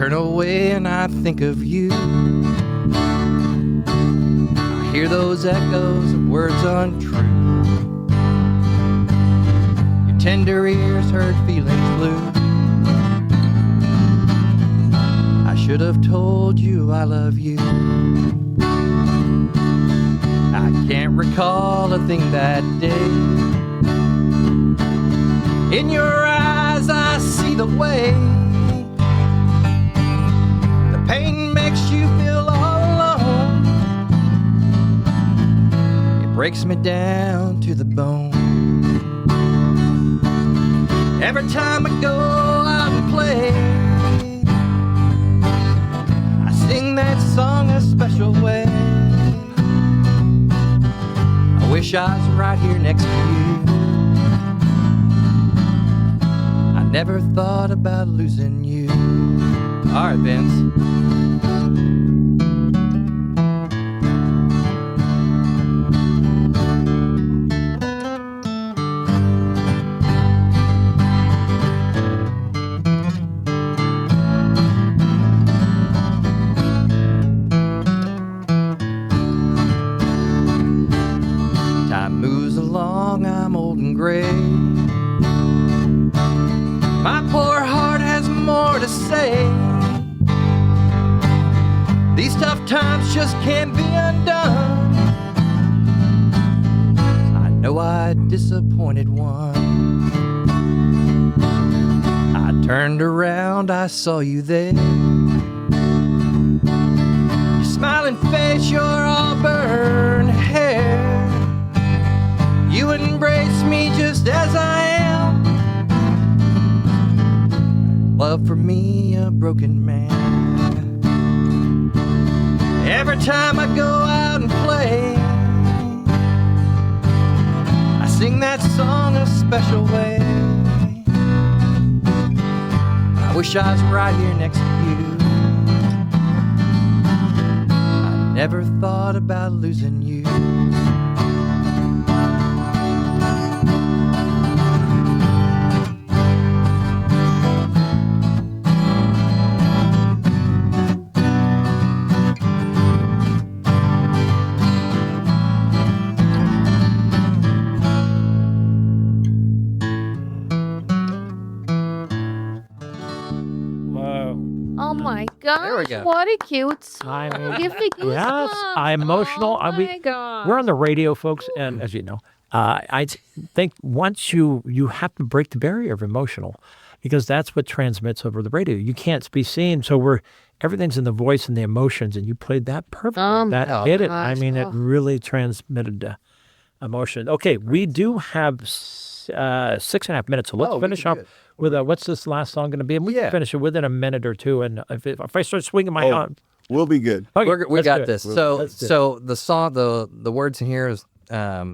turn away and I think of you. I hear those echoes of words untrue. Your tender ears hurt feelings blue. I should have told you I love you. I can't recall a thing that day. In your eyes I see the way. The pain makes you feel all alone. It breaks me down to the bone. Every time I go out and play, wish I was right here next to you. I never thought about losing you. All right, Vince. Time moves along, I'm old and gray. My poor heart has more to say. These tough times just can't be undone. I know I disappointed one. I turned around, I saw you there. Your smiling face, your auburn hair. You embrace me just as I am. Love for me, a broken man. Every time I go out and play, I sing that song a special way. I wish I was right here next to you. I never thought about losing you. Oh my gosh. There we go. What a cute song. I mean, Give me goosebumps. yes, I'm emotional. Oh my gosh. We're on the radio, folks, and as you know, I think once you have to break the barrier of emotional, because that's what transmits over the radio. You can't be seen, so everything's in the voice and the emotions, and you played that perfectly. That hit it. I gosh. mean, it really transmitted emotion. Okay, we do have 6.5 minutes, so let's finish up with what's this last song going to be? And we can finish it within a minute or two. And if I start swinging my arm, we'll be good. okay, We let's got do it. this. Let's do it. So the song, the words in here is, I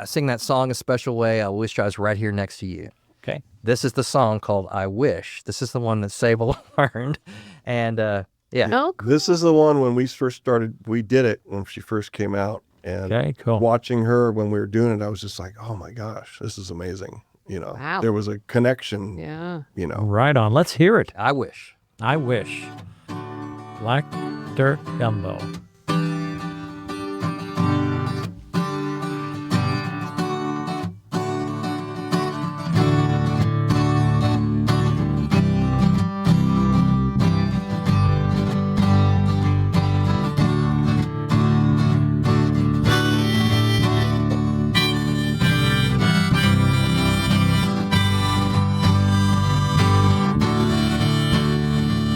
sing that song a special way. I wish I was right here next to you. Okay. This is the song called I Wish. This is the one that Sable learned. And yeah. Oh, cool. This is the one when we first started. We did it when she first came out, and Okay, cool. watching her when we were doing it, I was just like, oh my gosh, this is amazing. Wow. There was a connection. Yeah. Right on. Let's hear it. I wish. I wish. Black Dirt Gumbeaux.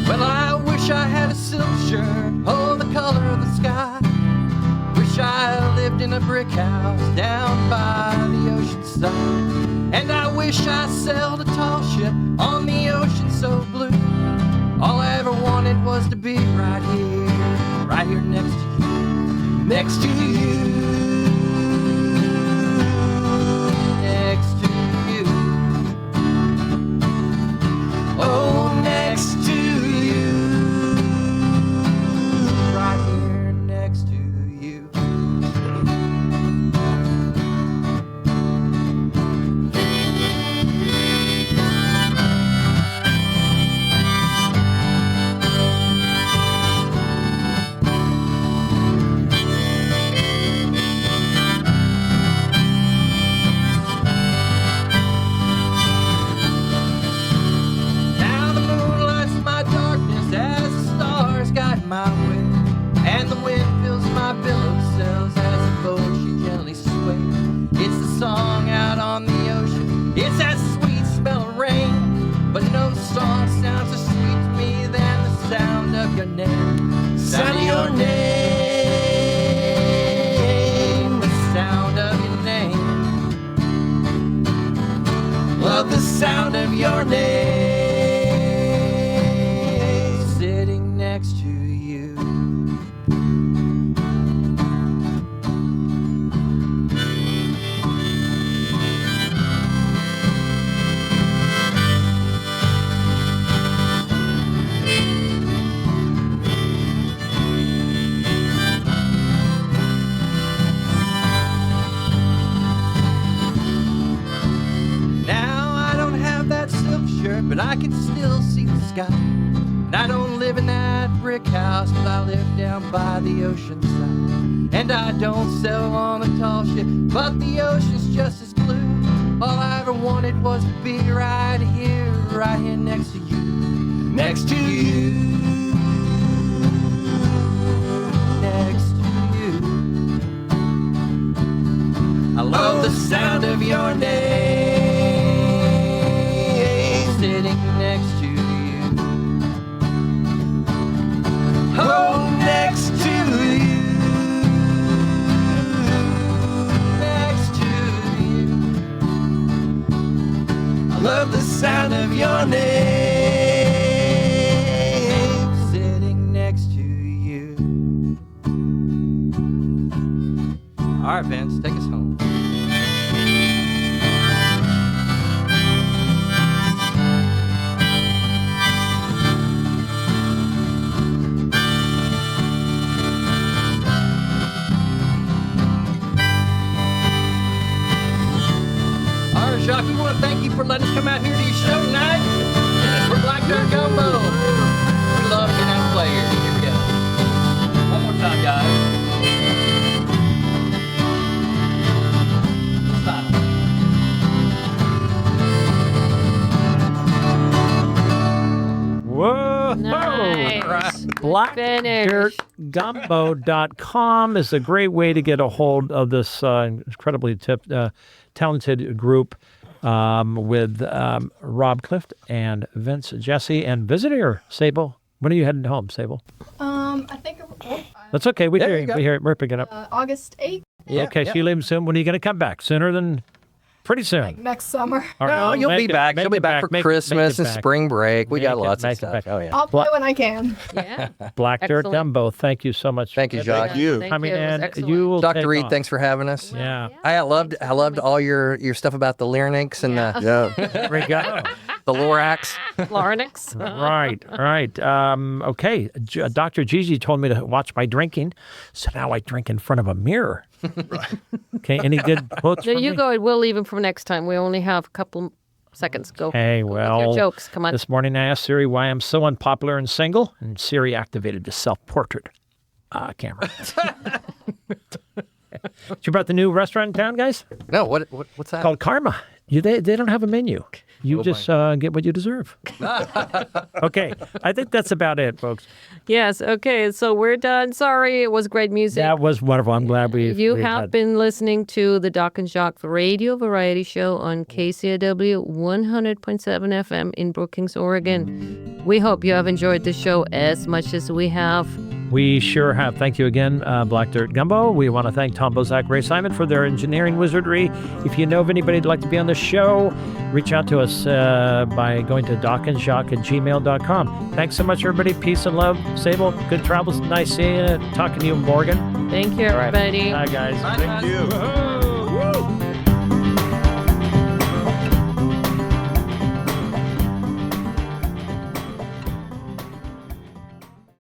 Well, I wish I had a silk shirt, oh, the color of the sky. Wish I lived in a brick house down by the ocean side. And I wish I sailed a tall ship on the ocean so blue. All I ever wanted was to be right here next to you, next to you. Next to you. Oh, next to you. Right here next to you. Now the moon lights my darkness as the stars guide my way, and the wind fills my pillow cells as a boat she gently sways. It's the song out on the ocean, it's that sweet smell of rain, but no song sounds so sweet to me than the sound of your name. Sound of your name. The sound of your name. Love the sound of your name. Sitting next to you. I can still see the sky. And I don't live in that brick house, but I live down by the ocean side. And I don't sail on a tall ship, but the ocean's just as blue. All I ever wanted was to be right here next to you. Next to you. Next to you. I love the sound of your name sitting next to you. Oh, next to you. Next to you. I love the sound of your name sitting next to you. All right, Vince, take us home. Jacques, we want to thank you for letting us come out here to your show tonight. We're Black Dirt Gumbeaux. We love being out and play here. Here we go. One more time, guys. Whoa! Nice. BlackDirtGumbeaux.com is a great way to get a hold of this incredibly talented group with Rob Clift and Vince Jesse. And visit here, Sable. When are you heading home, Sable? I think That's okay. We There hear you you. go. We hear it. We're picking up. August 8th, Okay, so you're leaving soon. When are you going to come back? Sooner than pretty soon. next summer. All right. No, you'll Make be it- back. make You'll be it back for make- Christmas make it and back. spring break. We got Make it- lots of make it stuff. back. Oh, yeah. I'll play when I can. Yeah. Black Dirt Excellent. Gumbeaux. Thank you so much. Thank you, Jacques. Thank you. Thank Coming you. It was in. excellent. You will Dr. take Reed, off. thanks for having us. Yeah. I loved all your stuff about the larynx and Yeah. There we go. the lorax. Larynx. Right. Okay. Dr. Gigi told me to watch my drinking, so now I drink in front of a mirror. Okay. Any good quotes There from you me? go. We'll leave him for next time. We only have a couple seconds. Go. Hey, Go with well, your jokes. Come on. This morning I asked Siri why I'm so unpopular and single, and Siri activated the self-portrait camera. You brought the new restaurant in town, guys? No, what's that? Called Karma. They don't have a menu. You just get what you deserve. Okay, I think that's about it, folks. Yes. Okay. So we're done. Sorry. It was great music. That was wonderful. I'm glad You we have had- been listening to the Doc and Jacques Radio Variety Show on KCAW 100.7 FM in Brookings, Oregon. We hope you have enjoyed the show as much as we have. We sure have. Thank you again, Black Dirt Gumbeaux. We want to thank Tom Bozak, Ray Simon for their engineering wizardry. If you know of anybody who'd like to be on the show, reach out to us by going to docandjacques@gmail.com. Thanks so much, everybody. Peace and love. Sable, good travels. Nice seeing you. Talking to you, Morgan. Thank you, All right. everybody. Bye, guys. Thank you.